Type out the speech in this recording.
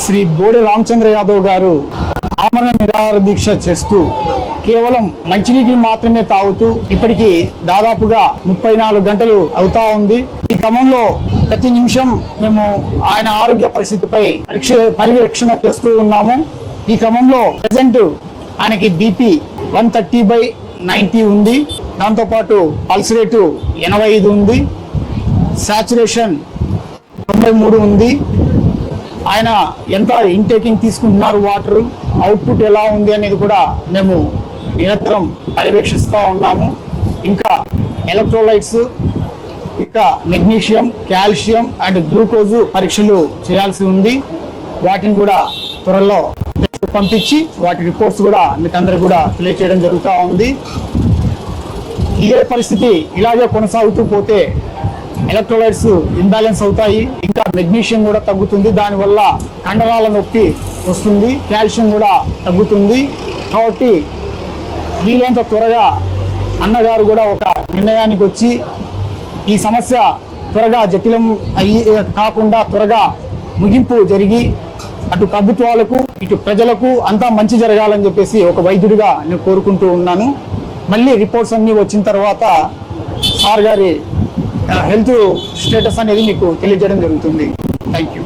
శ్రీ బోడి రామచంద్ర యాదవ్ గారు ఆమరణ నిరాహార దీక్ష చేస్తూ కేవలం మంచినీటిని మాత్రమే తాగుతూ ఇప్పటికీ దాదాపుగా 34 గంటలు అవుతా ఉంది. ఈ క్రమంలో ప్రతి నిమిషం మేము ఆయన ఆరోగ్య పరిస్థితిపై పర్యవేక్షణ చేస్తూ ఉన్నాము. ఈ క్రమంలో ప్రజెంట్ ఆయనకి బీపీ 130/90 ఉంది. దాంతోపాటు పల్స్ రేటు 85 ఉంది. సాచురేషన్ 93 ఉంది. ఆయన ఎంత ఇంటేకింగ్ తీసుకుంటున్నారు, వాటర్ అవుట్పుట్ ఎలా ఉంది అనేది కూడా మేము నిరంతరం పర్యవేక్షిస్తూ ఉన్నాము. ఇంకా ఎలక్ట్రోలైట్స్, ఇంకా మెగ్నీషియం, కాల్షియం అండ్ గ్లూకోజు పరీక్షలు చేయాల్సి ఉంది. వాటిని కూడా త్వరలో పంపించి వాటి రిపోర్ట్స్ కూడా మీకు అందరికి కూడా తెలియజేయడం జరుగుతూ ఉంది. ఇదే పరిస్థితి ఇలాగే కొనసాగుతూ పోతే ఎలక్ట్రోలైట్స్ ఇంబ్యాలెన్స్ అవుతాయి. ఇంకా మెగ్నీషియం కూడా తగ్గుతుంది. దానివల్ల కండరాల నొప్పి వస్తుంది. కాల్షియం కూడా తగ్గుతుంది. కాబట్టి వీలైనంత త్వరగా అన్నగారు కూడా ఒక నిర్ణయానికి వచ్చి ఈ సమస్య త్వరగా జటిలం కాకుండా త్వరగా ముగింపు జరిగి అటు ప్రభుత్వాలకు ఇటు ప్రజలకు అంతా మంచి జరగాలని చెప్పేసి ఒక వైద్యుడిగా నేను కోరుకుంటూ ఉన్నాను. మళ్ళీ రిపోర్ట్స్ అన్నీ వచ్చిన తర్వాత సార్ గారి హెల్త్ స్టేటస్ అనేది మీకు తెలియజేయడం జరుగుతుంది. Thank you.